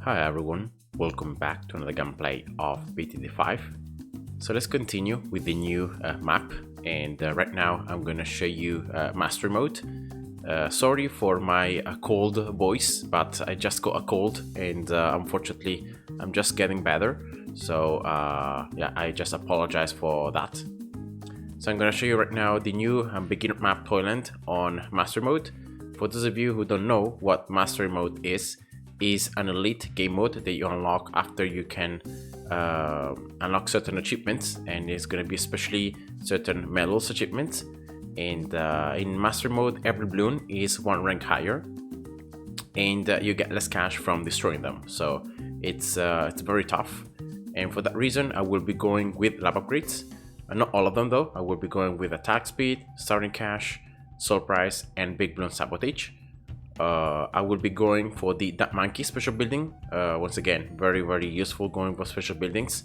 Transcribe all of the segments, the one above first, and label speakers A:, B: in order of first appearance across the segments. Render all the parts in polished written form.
A: Hi everyone, welcome back to another gameplay of BTD5. So let's continue with the new map, and right now I'm gonna show you mastery mode. Sorry for my cold voice, but I just got a cold and unfortunately I'm just getting better. So yeah, I just apologize for that. So I'm gonna show you right now the new beginner map Toyland on mastery mode. For those of you who don't know what mastery mode is an elite game mode that you unlock after you can unlock certain achievements, and it's going to be especially certain medals achievements. And in mastery mode, every balloon is one rank higher, and you get less cash from destroying them. So it's very tough, and for that reason I will be going with lab upgrades. Not all of them though. I will be going with attack speed, starting cash, soul price, and big balloon sabotage. I will be going for the That Monkey special building. Once again, very useful going for special buildings.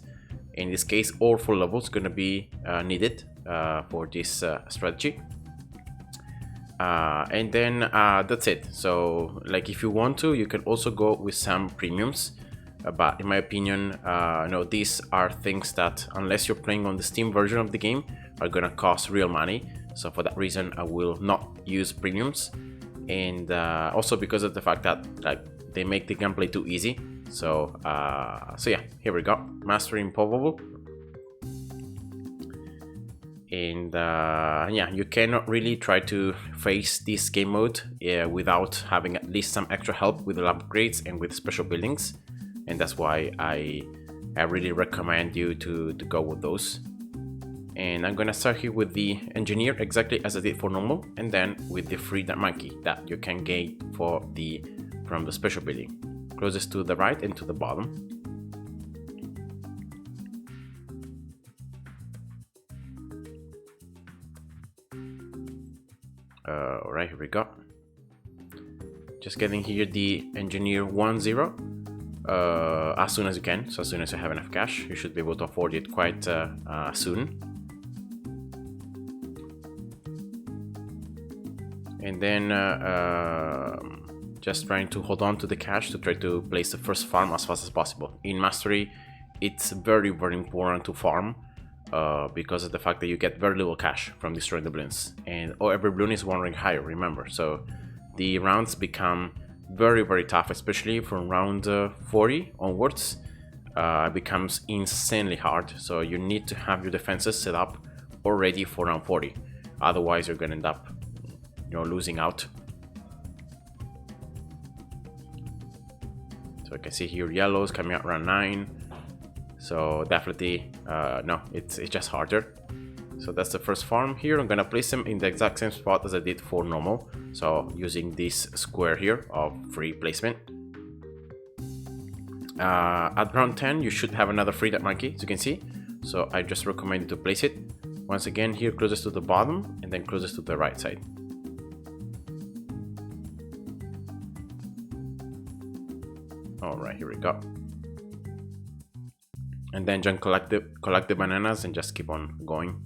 A: In this case, all 4 levels gonna be needed for this strategy. And then that's it. So like if you want to, you can also go with some premiums. But in my opinion, no, these are things that, unless you're playing on the Steam version of the game, are gonna cost real money. So for that reason, I will not use premiums. And also because of the fact that they make the gameplay too easy. So yeah, here we go, Master Impoppable. And yeah, you cannot really try to face this game mode without having at least some extra help with the upgrades and with special buildings, and that's why I really recommend you to go with those. And I'm gonna start here with the engineer, exactly as I did for normal, and then with the free That Monkey that you can gain from the special building, closest to the right and to the bottom. Alright, here we go. Just getting here the engineer 1-0 as soon as you can. So as soon as you have enough cash, you should be able to afford it quite soon. And then just trying to hold on to the cash to try to place the first farm as fast as possible. In Mastery, it's very important to farm because of the fact that you get very little cash from destroying the balloons. And every balloon is 1 rank higher, remember. So the rounds become very tough, especially from round 40 onwards. It becomes insanely hard. So you need to have your defenses set up already for round 40. Otherwise, you're going to end up losing out. So I can see here yellows coming out round 9. So definitely no, it's just harder. So that's the first farm here. I'm gonna place them in the exact same spot as I did for normal, so using this square here of free placement. At round 10 you should have another free That Monkey, as you can see. So I just recommend you to place it once again here closest to the bottom and then closest to the right side. Alright, here we go. And then just collect the bananas and just keep on going.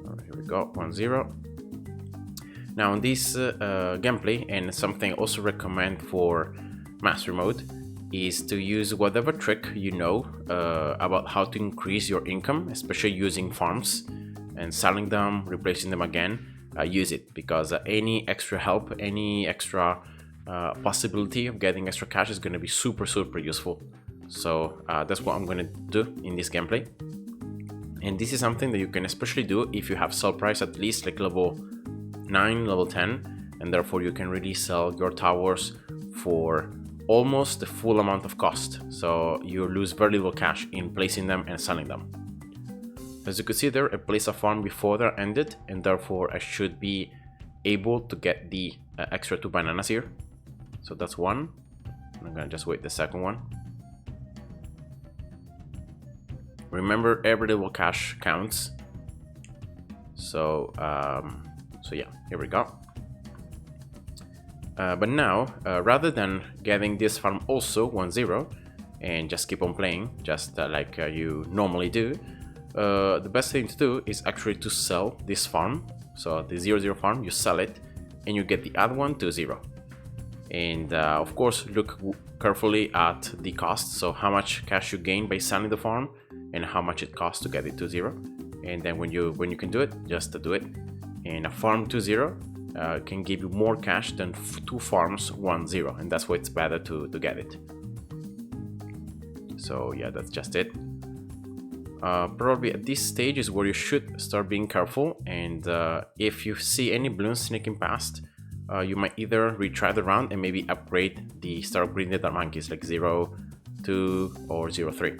A: Alright, here we go, 1-0. Now in this gameplay, and something I also recommend for mastery mode, is to use whatever trick you know about how to increase your income, especially using farms and selling them, replacing them again. Use it, because any extra help, any extra possibility of getting extra cash is going to be super useful. So that's what I'm going to do in this gameplay. And this is something that you can especially do if you have sell price at least like level 9, level 10, and therefore you can really sell your towers for almost the full amount of cost. So you lose very little cash in placing them and selling them. As you can see there, I placed a farm before that ended, and therefore I should be able to get the extra 2 bananas here. So that's 1. I'm gonna just wait the second one. Remember, every little cash counts. So yeah, here we go. But now, rather than getting this farm also 1-0 and just keep on playing, just like you normally do, the best thing to do is actually to sell this farm. So the 0-0 farm, you sell it and you get the other one to 0. And of course, look carefully at the cost. So how much cash you gain by selling the farm and how much it costs to get it to 0. And then when you can do it, just to do it. And a farm to 0 can give you more cash than 2 farms 1-0, and that's why it's better to get it. So yeah, that's just it. Probably at this stage is where you should start being careful, and if you see any balloons sneaking past, you might either retry the round and maybe upgrade start upgrading the monkeys like 0, 2 or 0, 3.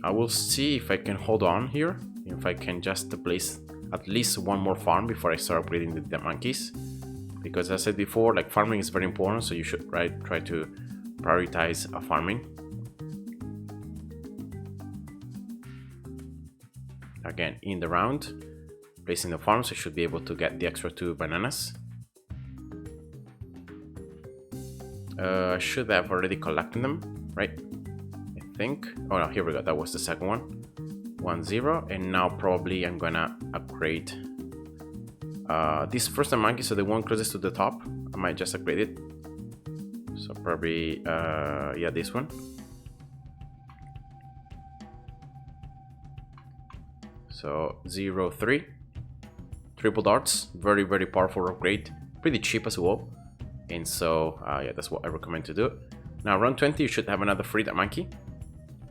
A: I will see if I can hold on here, if I can just place at least one more farm before I start upgrading the monkeys, because as I said before, like farming is very important, so you should try to prioritize farming. Again, in the round, placing the farms, I should be able to get the extra 2 bananas. I should have already collected them, right? I think. Oh no, here we go. That was the second one. 1-0, and now probably I'm gonna upgrade this first monkey, so the one closest to the top. I might just upgrade it. So probably yeah, this one. So 0, 3. Triple darts, very powerful upgrade, pretty cheap as well. And so yeah, that's what I recommend to do. Now round 20 you should have another free dart monkey,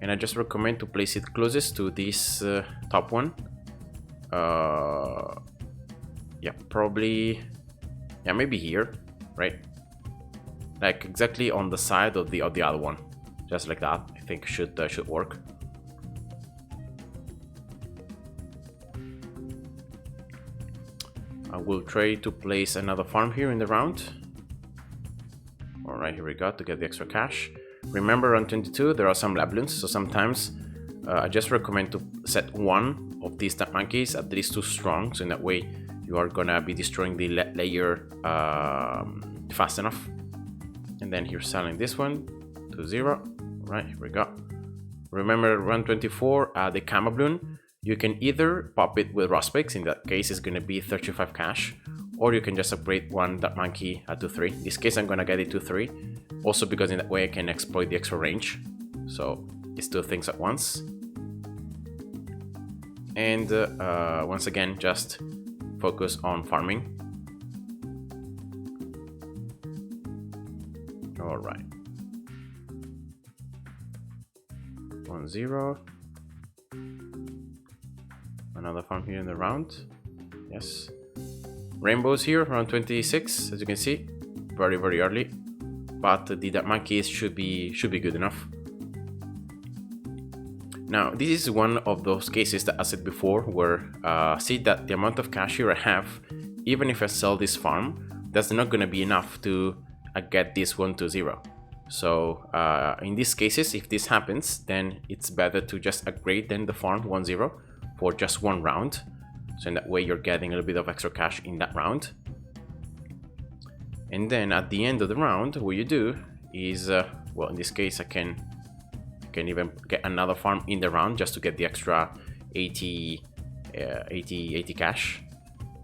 A: and I just recommend to place it closest to this top one. Yeah, probably, yeah, maybe here, right? Like exactly on the side of the other one, just like that. I think should work. I will try to place another farm here in the round. Alright, here we go, to get the extra cash. Remember, on 22 there are some Bloons, so sometimes I just recommend to set one of these dart monkeys at least 2 strong, so in that way you are gonna be destroying the layer fast enough. And then here selling this one to 0. Right, here we go. Remember, round 24, the Camo Bloon, you can either pop it with Rospix, in that case it's gonna be 35 cash, or you can just upgrade one dart monkey to 3. In this case I'm gonna get it to 3, also because in that way I can exploit the extra range. So it's 2 things at once. And once again, just focus on farming. All right. 1-0. Another farm here in the round. Yes. Rainbows here around 26, as you can see, very early, but the dart monkeys should be good enough. Now this is one of those cases that I said before, where see that the amount of cash here I have, even if I sell this farm, that's not gonna be enough to get this one to 0. So in these cases, if this happens, then it's better to just upgrade then the farm 1-0 for just 1 round. So in that way you're getting a little bit of extra cash in that round. And then at the end of the round, what you do is, well, in this case I can even get another farm in the round just to get the extra 80 cash.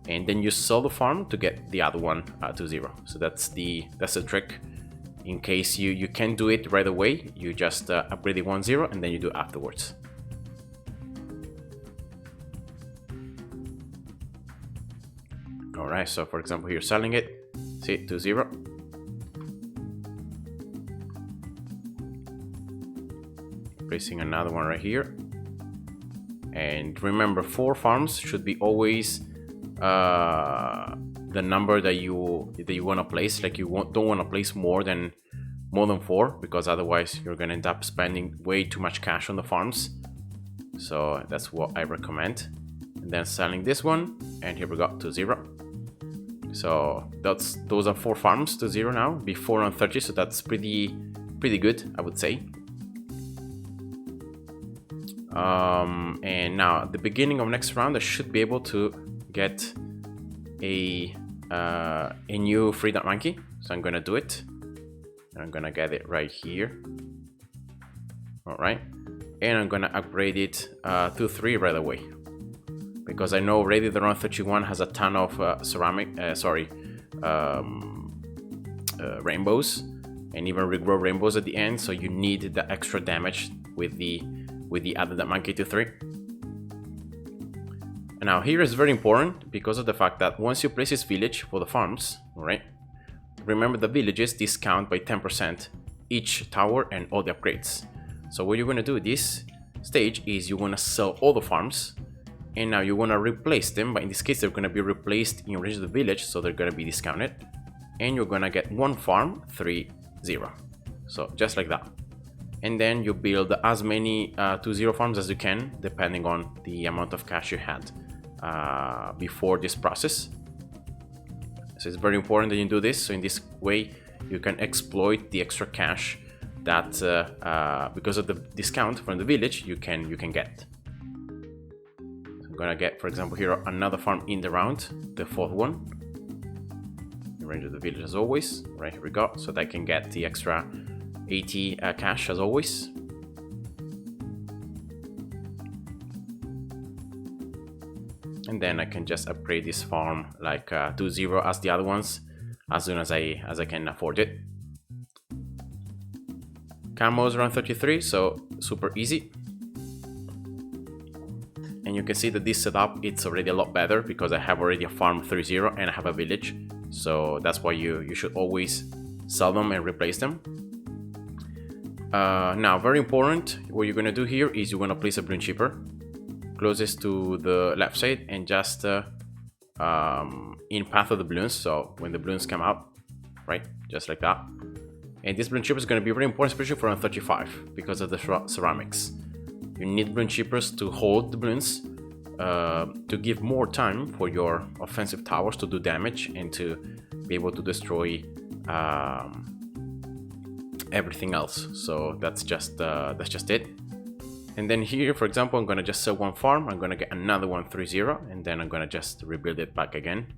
A: And then you sell the farm to get the other one to 0. So that's the trick. In case you can't do it right away, you just upgrade it 1-0 and then you do it afterwards. Alright, so for example here selling it, see, to 0. Placing another one right here. And remember, 4 farms should be always the number that you want to place. Like you don't want to place more than 4, because otherwise you're gonna end up spending way too much cash on the farms. So that's what I recommend. And then selling this one, and here we go, to 0. So those are 4 farms to 0 now, before on 30, so that's pretty good, I would say. And now at the beginning of next round I should be able to get a new free dart monkey, so I'm gonna do it. I'm gonna get it right here. All right, and I'm gonna upgrade it to 3 right away, because I know already the round 31 has a ton of rainbows, and even regrow rainbows at the end, so you need the extra damage with the added monkey to 3. Now here is very important because of the fact that once you place this village for the farms, alright, remember the villages discount by 10% each tower and all the upgrades. So what you're gonna do this stage is you're gonna sell all the farms, and now you want to replace them, but in this case they're going to be replaced in relation to the village, so they're going to be discounted, and you're going to get 1 farm 3-0, so just like that. And then you build as many 2-0 farms as you can, depending on the amount of cash you had before this process. So it's very important that you do this, so in this way you can exploit the extra cash that because of the discount from the village you can get. I'm gonna get, for example, here another farm in the round, the 4th one. Arrange the village as always. Right, here we go. So that I can get the extra 80 cash as always. And then I can just upgrade this farm like 2-0 as the other ones, as soon as I can afford it. Camos around 33, so super easy. And you can see that this setup, it's already a lot better because I have already a farm 3-0 and I have a village. So that's why you should always sell them and replace them. Now, very important, what you're gonna do here is you're gonna place a Bloon chipper closest to the left side and just in path of the balloons. So when the balloons come out, right, just like that. And this Bloon chipper is gonna be very important, especially for round 35 because of the ceramics. You need Bloon chippers to hold the balloons, to give more time for your offensive towers to do damage and to be able to destroy everything else. So that's just it. And then here, for example, I'm gonna just sell 1 farm. I'm gonna get another one 3-0, and then I'm gonna just rebuild it back again.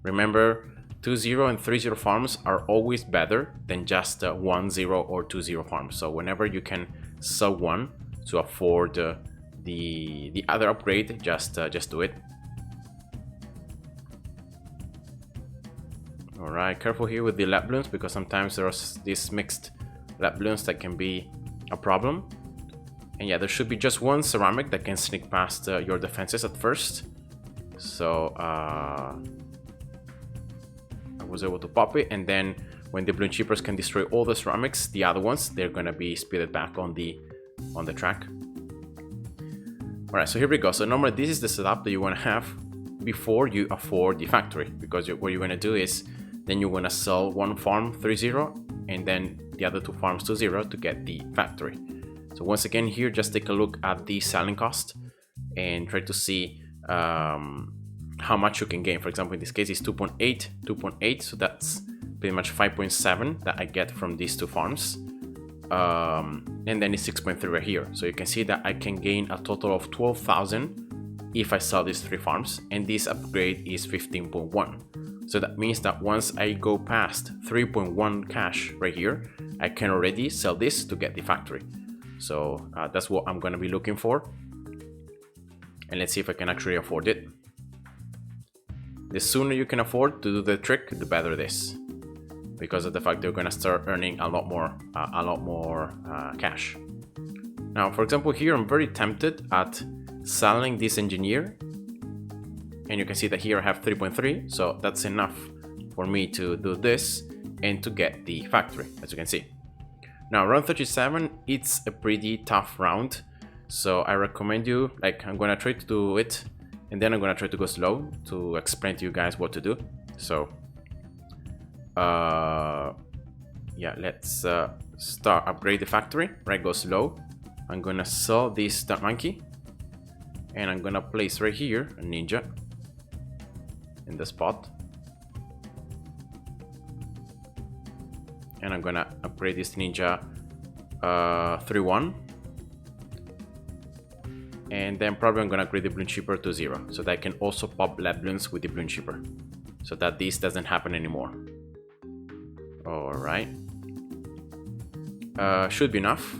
A: Remember, 2-0 and 3-0 farms are always better than just 1-0 or 2-0 farms. So whenever you can sell one to afford the other upgrade, just do it. All right, careful here with the lap balloons because sometimes there's these mixed lap balloons that can be a problem. And yeah, there should be just 1 ceramic that can sneak past your defenses at first. So I was able to pop it, and then when the Bloon chippers can destroy all the ceramics, the other ones, they're gonna be speeded back on the track. All right, so here we go. So normally this is the setup that you want to have before you afford the factory, because what you're going to do is then you're going to sell 1 farm 3-0 and then the other 2 farms 2-0 to get the factory. So once again here, just take a look at the selling cost and try to see how much you can gain. For example, in this case it's 2.8, so that's pretty much 5.7 that I get from these 2 farms. And then it's 6.3 right here. So you can see that I can gain a total of 12,000 if I sell these 3 farms, and this upgrade is 15.1. So that means that once I go past 3.1 cash right here, I can already sell this to get the factory. So that's what I'm going to be looking for. And let's see if I can actually afford it. The sooner you can afford to do the trick, the better it is, because of the fact they're going to start earning a lot more cash. Now, for example, here I'm very tempted at selling this engineer, and you can see that here I have 3.3, so that's enough for me to do this and to get the factory, as you can see. Now, round 37, it's a pretty tough round, so I recommend you, like, I'm going to try to do it, and then I'm going to try to go slow to explain to you guys what to do. So yeah, let's start upgrade the factory, right? Go slow. I'm gonna sell this stunt monkey, and I'm gonna place right here a ninja in the spot, and I'm gonna upgrade this ninja 3-1, and then probably I'm gonna upgrade the Bloon chipper to 0 so that I can also pop lab balloons with the Bloon chipper so that this doesn't happen anymore. All right, should be enough.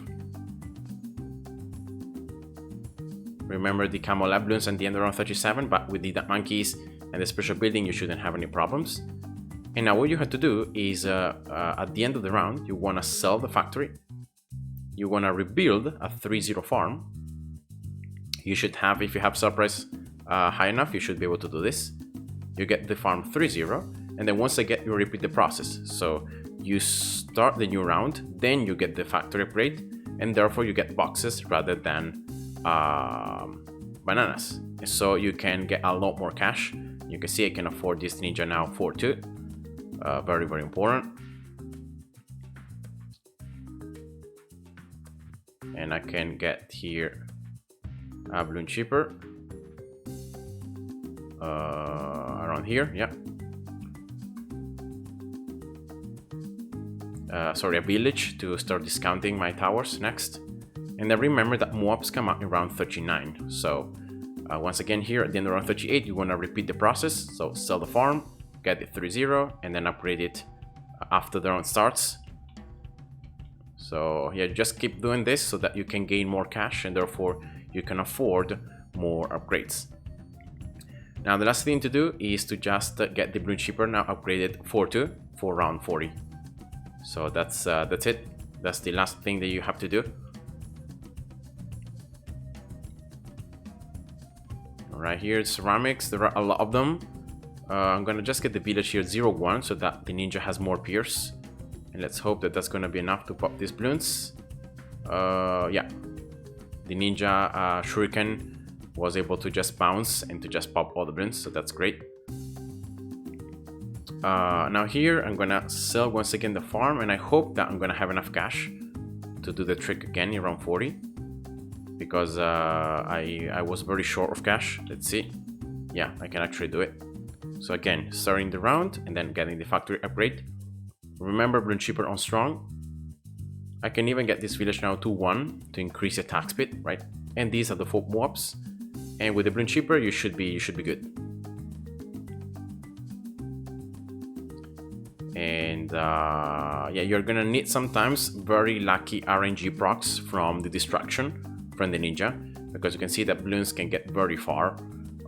A: Remember the Camo Lab Bloons at the end around 37, but with the monkeys and the special building, you shouldn't have any problems. And now what you have to do is, at the end of the round, you want to sell the factory. You want to rebuild a 3-0 farm. You should have, if you have sell price high enough, you should be able to do this. You get the farm 3-0, and then once again, you repeat the process. So you start the new round, then you get the factory upgrade, and therefore you get boxes rather than bananas. So you can get a lot more cash. You can see I can afford this ninja now 4-2. Very, very important. And I can get here a balloon cheaper. Around here, yeah. Sorry, a village to start discounting my towers next. And then remember that MOABs come out in round 39. So once again here at the end of round 38, you want to repeat the process. So sell the farm, get it 3-0, and then upgrade it after the round starts. So yeah, just keep doing this so that you can gain more cash and therefore you can afford more upgrades. Now the last thing to do is to just get the balloon shipper now upgraded 4-2 for round 40. So that's it. That's the last thing that you have to do. Right here, ceramics. There are a lot of them. I'm gonna just get the village here 0-1 so that the ninja has more pierce. And let's hope that that's gonna be enough to pop these balloons. Yeah, the ninja shuriken was able to just bounce and to just pop all the balloons, so that's great. Now here I'm gonna sell once again the farm, and I hope that I'm gonna have enough cash to do the trick again in round 40, because I was very short of cash. Let's see. Yeah, I can actually do it. So again, starting the round and then getting the factory upgrade. Remember balloon cheaper on strong. I can even get this village now 2-1 to increase the attack speed, right? And these are the 4 MOABs. And with the balloon cheaper, you should be good. And yeah, you're gonna need sometimes very lucky RNG procs from the distraction from the ninja, because you can see that balloons can get very far,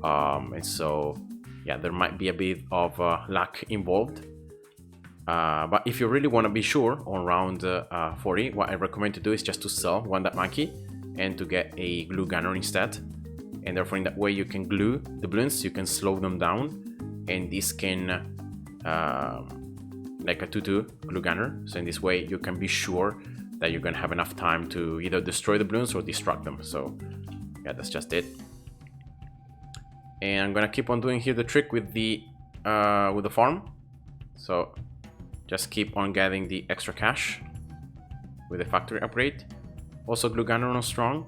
A: and so yeah, there might be a bit of luck involved. But if you really want to be sure on round 40, what I recommend to do is just to sell one that monkey and to get a glue gunner instead. And therefore in that way you can glue the balloons, you can slow them down, and this can like a 2-2 glue gunner. So in this way you can be sure that you're gonna have enough time to either destroy the balloons or destruct them. So yeah, that's just it. And I'm gonna keep on doing here the trick with the farm. So just keep on getting the extra cash with the factory upgrade. Also glue gunner on strong.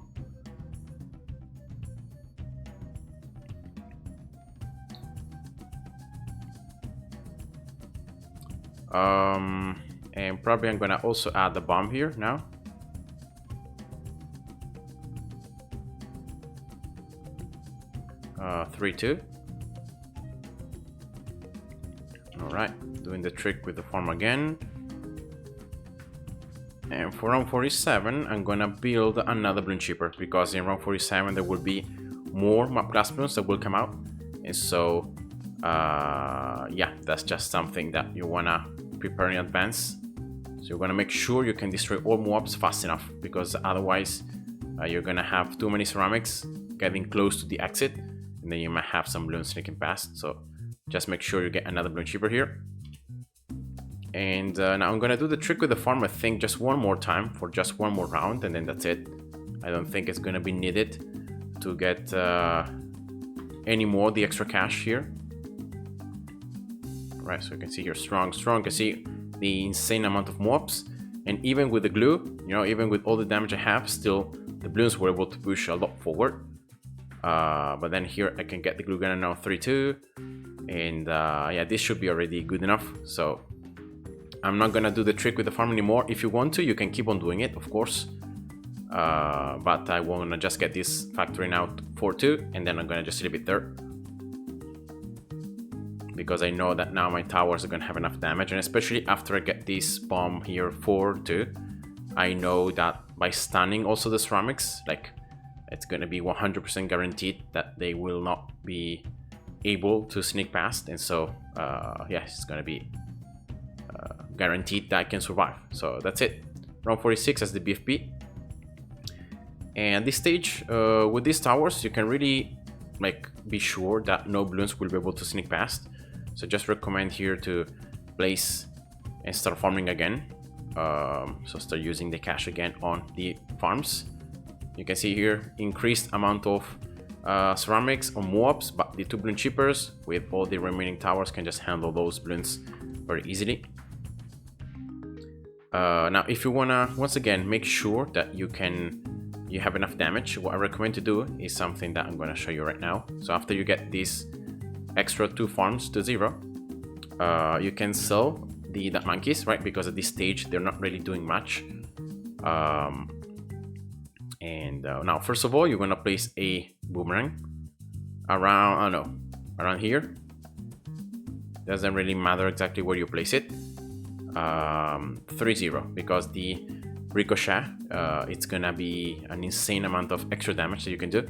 A: And probably I'm gonna also add the bomb here now. Uh, 3-2. Alright, doing the trick with the farm again. And for round 47, I'm gonna build another balloon shipper, because in round 47 there will be more map glass balloons that will come out. And so, yeah, that's just something that you wanna prepare in advance. So you're gonna make sure you can destroy all MOABs fast enough, because otherwise you're gonna have too many ceramics getting close to the exit, and then you might have some balloons sneaking past. So just make sure you get another balloon shipper here. And now I'm gonna do the trick with the farm, I think, just one more time for just one more round, and then that's it. I don't think it's gonna be needed to get any more the extra cash here. Right, so you can see here strong. You can see the insane amount of MOABs, and even with the glue, you know, even with all the damage I have, still the balloons were able to push a lot forward. But then here I can get the glue gunner now 3-2, and yeah, this should be already good enough. So I'm not gonna do the trick with the farm anymore. If you want to, you can keep on doing it, of course. But I wanna just get this factory now 4-2, and then I'm gonna just leave it there, because I know that now my towers are gonna have enough damage, and especially after I get this bomb here 4-2, I know that by stunning also the ceramics, like it's going to be 100% guaranteed that they will not be able to sneak past, and so yeah, it's going to be guaranteed that I can survive. So that's it. Round 46 as the BFB. And at this stage, with these towers, you can really like be sure that no balloons will be able to sneak past. So just recommend here to place and start farming again. So start using the cash again on the farms. You can see here increased amount of ceramics on MOABs, but the 2 balloon chippers with all the remaining towers can just handle those balloons very easily. Now if you wanna once again make sure that you have enough damage, what I recommend to do is something that I'm gonna show you right now. So after you get these extra 2 farms to 0, you can sell the monkeys, right? Because at this stage they're not really doing much. Now first of all, you're gonna place a boomerang around here. Doesn't really matter exactly where you place it. 3-0, because the ricochet, it's gonna be an insane amount of extra damage that you can do.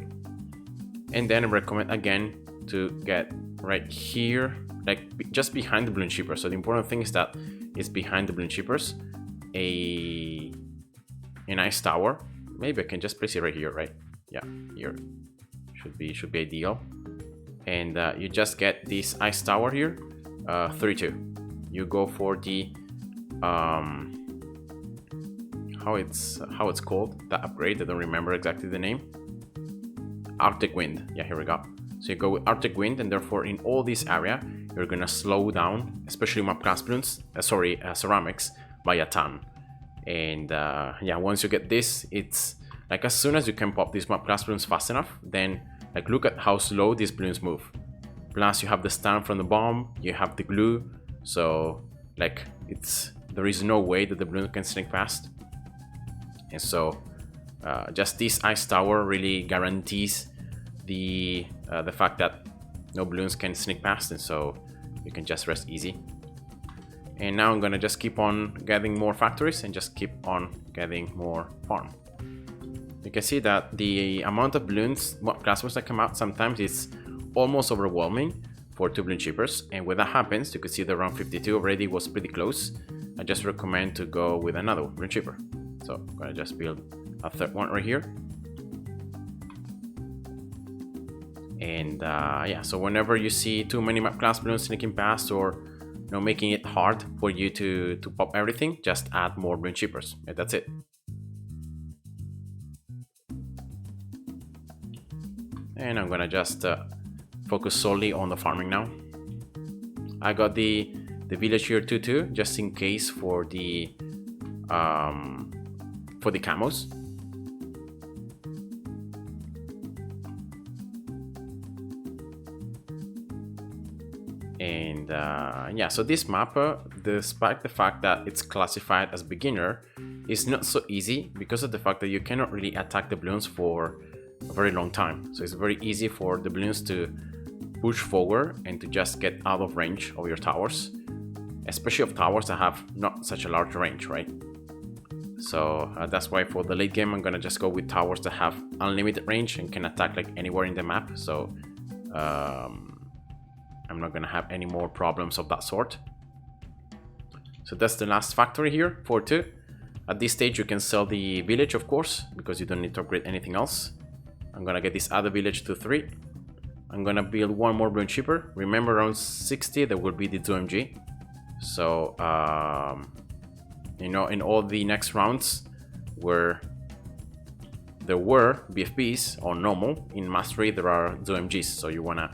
A: And then I recommend again to get right here, like just behind the balloon chippers. So the important thing is that it's behind the balloon chippers, a nice tower. Maybe I can just place it right here, right? Yeah, here should be ideal. And you just get this ice tower here, 3-2. You go for the how it's called, that upgrade. I don't remember exactly the name. Arctic Wind. Yeah, here we go. So you go with Arctic Wind, and therefore in all this area you're gonna slow down, especially MOAB class balloons, ceramics, by a ton. And yeah, once you get this, it's like as soon as you can pop these MOAB class balloons fast enough, then like look at how slow these balloons move. Plus you have the stun from the bomb, you have the glue, so like there is no way that the balloon can sneak past. And so just this ice tower really guarantees the fact that no balloons can sneak past, and so you can just rest easy. And now I'm gonna just keep on getting more factories and just keep on getting more farm. You can see that the amount of balloons, class balloons that come out sometimes is almost overwhelming for 2 balloon chippers. And when that happens, you can see the round 52 already was pretty close. I just recommend to go with another balloon chipper. So I'm gonna just build a 3rd one right here. And yeah, so whenever you see too many MOAB class balloons sneaking past, or making it hard for you to pop everything, just add more balloon chippers, and that's it. And I'm gonna just focus solely on the farming now. I got the village here 2-2 just in case for the camos. And yeah, so this map, despite the fact that it's classified as beginner, is not so easy because of the fact that you cannot really attack the balloons for a very long time. So it's very easy for the balloons to push forward and to just get out of range of your towers, especially of towers that have not such a large range, right? So that's why for the late game I'm gonna just go with towers that have unlimited range and can attack like anywhere in the map. So I'm not gonna have any more problems of that sort. So that's the last factory here, 4-2. At this stage you can sell the village, of course, because you don't need to upgrade anything else. I'm gonna get this other village to 3. I'm gonna build one more balloon chipper. Remember, around 60 there will be the 2MG. So in all the next rounds where there were BFBs or normal, in Mastery there are 2MGs. So you wanna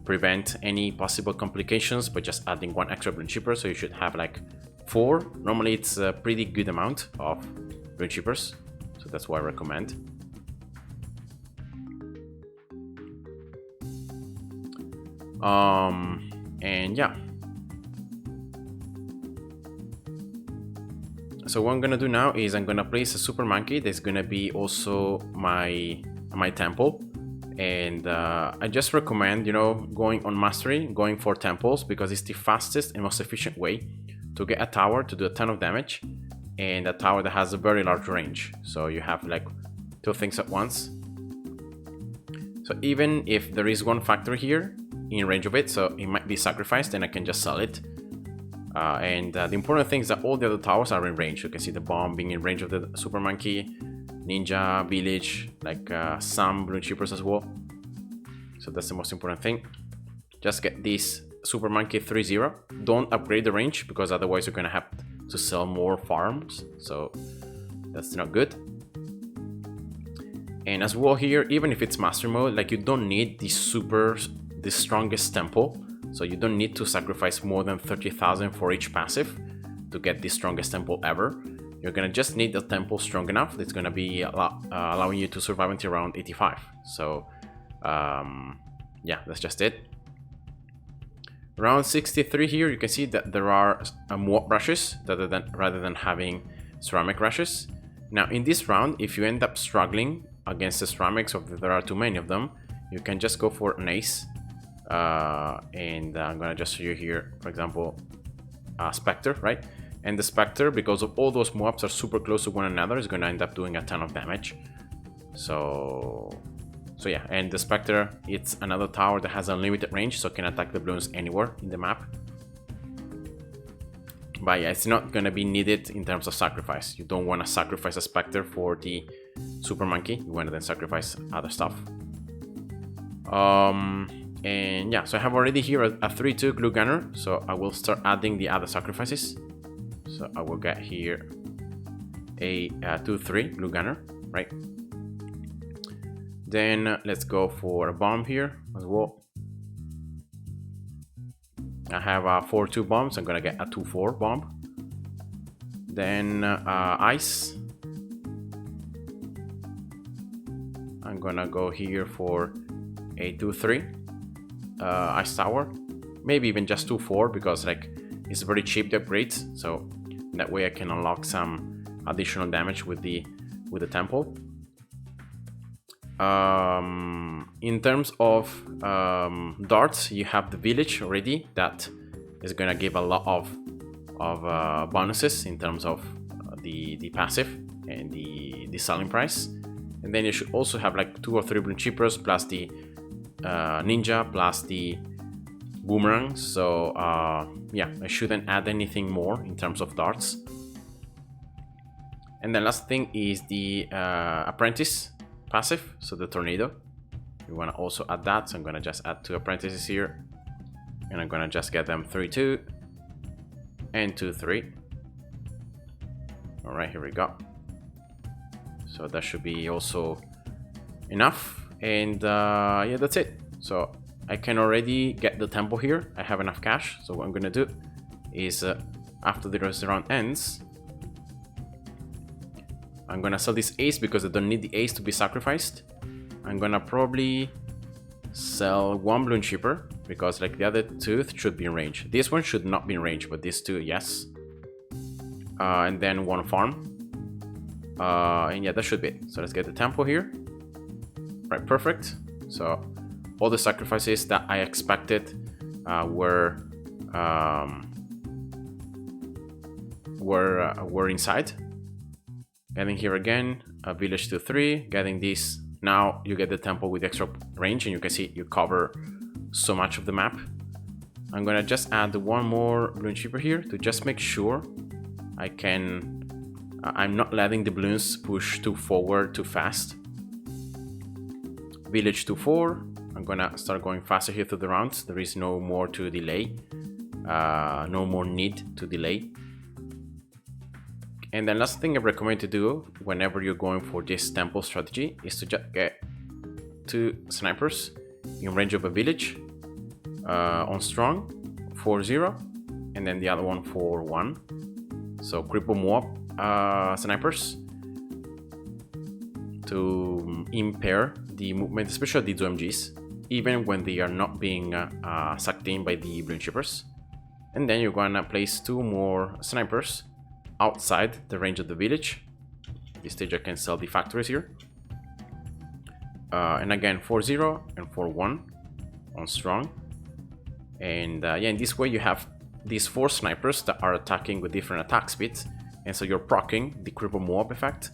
A: prevent any possible complications by just adding one extra balloon chipper. So you should have like 4. Normally it's a pretty good amount of balloon chippers, so that's what I recommend. And yeah, so what I'm gonna do now is I'm gonna place a super monkey that's gonna be also my temple. And I just recommend, going on Mastery, going for temples, because it's the fastest and most efficient way to get a tower to do a ton of damage, and a tower that has a very large range. So you have like 2 things at once. So even if there is one factory here in range of it, so it might be sacrificed, then I can just sell it. The important thing is that all the other towers are in range. You can see the bomb being in range of the super monkey, ninja, village, like some balloon chippers as well. So that's the most important thing. Just get this super monkey 3-0. Don't upgrade the range, because otherwise you're gonna have to sell more farms, so that's not good. And as well here, even if it's master mode, like you don't need the strongest temple, so you don't need to sacrifice more than 30,000 for each passive to get the strongest temple ever. You're gonna just need a temple strong enough that's gonna be allowing you to survive until around 85. So yeah, that's just it. Round 63 here, you can see that there are MOAB rushes rather than having ceramic rushes. Now in this round, if you end up struggling against the ceramics, or there are too many of them, you can just go for an ace. I'm gonna just show you here, for example, Spectre, right? And the Spectre, because of all those MOABs are super close to one another, is gonna end up doing a ton of damage. So yeah, and the Spectre, it's another tower that has unlimited range, so can attack the balloons anywhere in the map. But yeah, it's not gonna be needed in terms of sacrifice. You don't want to sacrifice a Spectre for the super monkey. You want to then sacrifice other stuff. And yeah, so I have already here a 3-2 glue gunner, so I will start adding the other sacrifices. So I will get here a 2-3 glue gunner, right? Then let's go for a bomb here as well. I have a 4-2 bomb, so I'm gonna get a 2-4 bomb. Then ice. I'm gonna go here for a 2-3 ice tower, maybe even just 2-4, because like it's very cheap to upgrade, so that way I can unlock some additional damage with the temple. In terms of darts, you have the village already that is gonna give a lot of bonuses in terms of the passive and the selling price. And then you should also have like 2 or 3 balloon chippers plus the ninja plus the boomerang. So yeah, I shouldn't add anything more in terms of darts. And the last thing is the apprentice passive, so the tornado. You want to also add that, so I'm gonna just add 2 apprentices here, and I'm gonna just get them 3-2 and 2-3. All right, here we go. So that should be also enough, and yeah, that's it. So I can already get the temple here. I have enough cash, so what I'm gonna do is after the rest of the round ends, I'm gonna sell this ace because I don't need the ace to be sacrificed. I'm gonna probably sell 1 balloon chipper because like the other 2 should be in range. This one should not be in range, but these 2, yes. And then 1 farm. And yeah, that should be it. So let's get the temple here. Right, perfect. So all the sacrifices that I expected were inside. Getting here again, a village to 3, getting this. Now you get the temple with extra range, and you can see you cover so much of the map. I'm gonna just add 1 more balloon chipper here to just make sure I can. I'm not letting the balloons push too forward too fast. Village to 4. I'm gonna start going faster here through the rounds. There is no more to delay. No more need to delay. And the last thing I recommend to do whenever you're going for this temple strategy is to just get 2 snipers in range of a village on strong 4-0, and then the other one 4-1. So cripple MOAB snipers to impair the movement, especially the OMGs, even when they are not being sucked in by the balloon chippers. And then you're gonna place 2 more snipers outside the range of the village. This stage I can sell the factories here. And again 4-0 and 4-1 on strong. And yeah, in this way you have these 4 snipers that are attacking with different attack speeds, and so you're proccing the cripple MOAB effect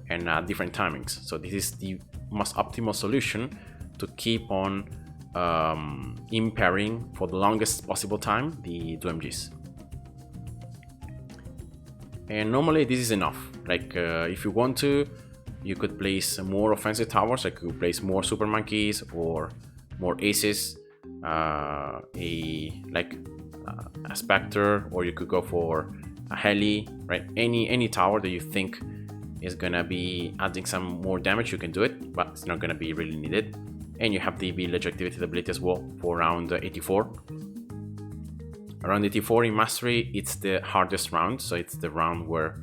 A: and different timings. So this is the most optimal solution to keep on impairing for the longest possible time the 2MGs. And normally this is enough. Like if you want to, you could place more offensive towers, like you could place more super monkeys or more aces, a specter, or you could go for a heli, right? Any tower that you think is gonna be adding some more damage, you can do it, but it's not gonna be really needed. And you have the village activity ability as well for round 84. Around 84 in Mastery, it's the hardest round, so it's the round where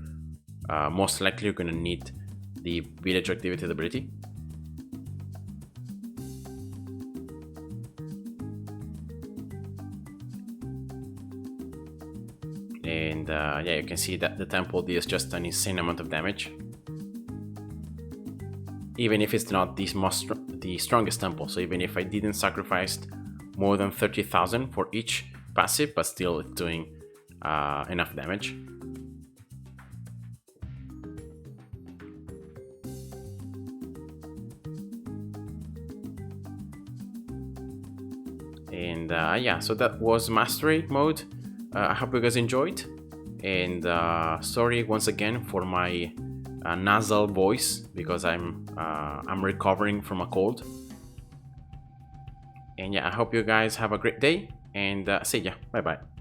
A: most likely you're gonna need the village activity ability. And yeah, you can see that the temple deals just an insane amount of damage, even if it's not the strongest temple. So even if I didn't sacrifice more than 30,000 for each passive, but still it's doing enough damage. And yeah, so that was Mastery mode. I hope you guys enjoyed, and sorry once again for my nasal voice, because I'm recovering from a cold. And yeah, I hope you guys have a great day, and see ya. Bye bye.